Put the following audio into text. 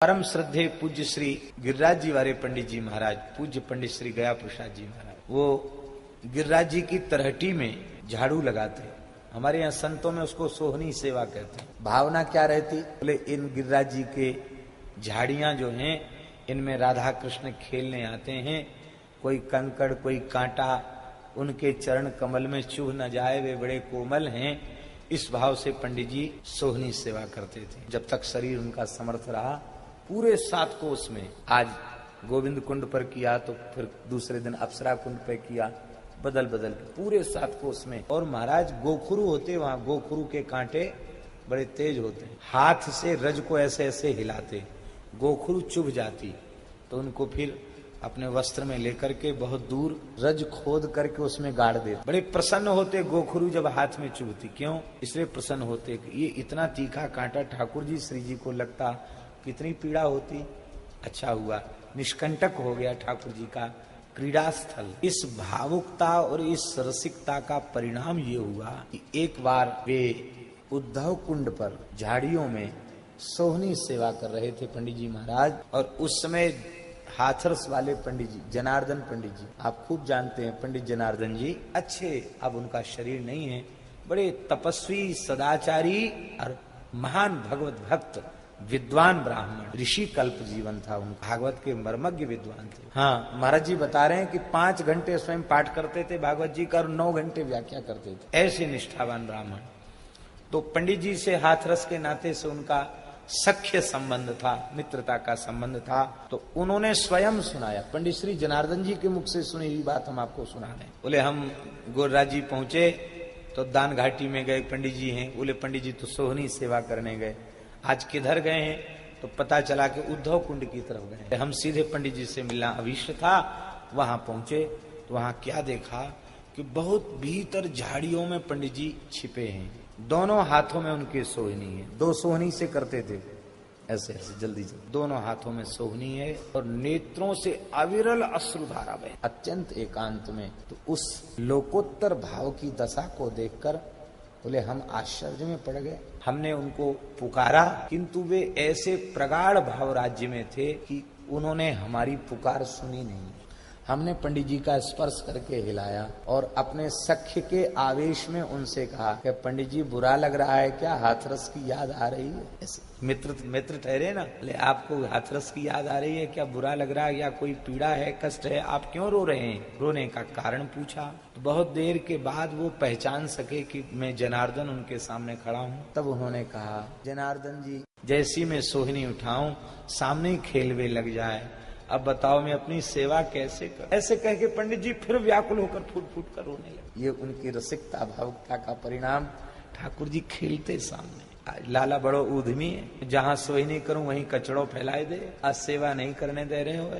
परम श्रद्धेय पूज्य श्री गिरिराज जी वाले पंडित जी महाराज, पूज्य पंडित श्री गया प्रसाद जी महाराज, वो गिरिराज जी की तरहटी में झाड़ू लगाते हैं। हमारे यहाँ संतों में उसको सोहनी सेवा कहते हैं। भावना क्या रहती? बोले इन गिरिराज जी के झाड़ियां जो हैं इनमें राधा कृष्ण खेलने आते हैं, कोई कंकड़ कोई कांटा उनके चरण कमल में चुभ न जाए, वे बड़े कोमल हैं। इस भाव से पंडित जी सोहनी सेवा करते थे। जब तक शरीर उनका समर्थ रहा, पूरे 7 कोस में, आज गोविंद कुंड पर किया तो फिर दूसरे दिन अप्सरा कुंड पर किया, बदल बदल पूरे 7 कोस में। और महाराज गोखुरु होते, वहां गोखुरु के कांटे बड़े तेज होते हैं, हाथ से रज को ऐसे ऐसे हिलाते, गोखुरु चुभ जाती तो उनको फिर अपने वस्त्र में लेकर के बहुत दूर रज खोद करके उसमें गाड़ दे। बड़े प्रसन्न होते गोखुरु जब हाथ में चुभती। क्यों? इसलिए प्रसन्न होते कि ये इतना तीखा कांटा ठाकुर जी श्री जी को लगता, कितनी पीड़ा होती। अच्छा हुआ निष्कंटक हो गया ठाकुर जी का क्रीड़ा स्थल। इस भावुकता और इस रसिकता का परिणाम ये हुआ कि एक बार वे उद्धव कुंड पर झाड़ियों में सोहनी सेवा कर रहे थे पंडित जी महाराज। और उस समय हाथरस वाले पंडित जी जनार्दन पंडित जी, आप खूब जानते हैं पंडित जनार्दन जी, अच्छे, अब उनका शरीर नहीं है, बड़े तपस्वी सदाचारी और महान भगवत भक्त विद्वान ब्राह्मण, ऋषि कल्प जीवन था उनका, भागवत के मर्मज्ञ विद्वान थे। हाँ, महाराज जी बता रहे हैं कि 5 घंटे स्वयं पाठ करते थे भागवत जी का और 9 घंटे व्याख्या करते थे, ऐसे निष्ठावान ब्राह्मण। तो पंडित जी से हाथरस के नाते से उनका सख्य संबंध था, मित्रता का संबंध था। तो उन्होंने स्वयं सुनाया, पंडित श्री जनार्दन जी के मुख से सुनी हुई बात हम आपको सुना रहे हैं। बोले हम गिरिराज जी पहुंचे तो दान घाटी में गए, पंडित जी हैं। बोले पंडित जी तो सोहनी सेवा करने गए, आज किधर गए हैं? तो पता चला कि उद्धव कुंड की तरफ गए। हम सीधे पंडित जी से मिलना अभिष्ट था, वहां पहुंचे तो वहां क्या देखा कि बहुत भीतर झाड़ियों में पंडित जी छिपे हैं, दोनों हाथों में उनके सोहनी है। 2 सोहनी से करते थे ऐसे ऐसे जल्दी जल्दी, दोनों हाथों में सोहनी है और नेत्रों से अविरल अश्रुधारा बहे, अत्यंत एकांत में। तो उस लोकोत्तर भाव की दशा को देखकर बोले हम आश्चर्य में पड़ गए। हमने उनको पुकारा, किंतु वे ऐसे प्रगाढ़ भाव राज्य में थे कि उन्होंने हमारी पुकार सुनी नहीं। हमने पंडित जी का स्पर्श करके हिलाया और अपने सख्य के आवेश में उनसे कहा कि पंडित जी बुरा लग रहा है क्या? हाथरस की याद आ रही है? ऐसे मित्र ठहरे ना, बोले आपको हाथरस की याद आ रही है क्या? बुरा लग रहा है या कोई पीड़ा है, कष्ट है? आप क्यों रो रहे हैं? रोने का कारण पूछा तो बहुत देर के बाद वो पहचान सके कि मैं जनार्दन उनके सामने खड़ा हूँ। तब उन्होंने कहा, जनार्दन जी जैसी मैं सोहनी उठाऊं सामने ही खेलवे लग जाए, अब बताओ मैं अपनी सेवा कैसे कर? ऐसे कह के पंडित जी फिर व्याकुल होकर फूट फूट कर रोने लगे। ये उनकी रसिकता भावुकता का परिणाम। ठाकुर जी खेलते सामने। लाला बड़ो उद्यमी है, जहाँ सोई नहीं करूं वहीं कचड़ो फैलाए दे, आज सेवा नहीं करने दे रहे हो।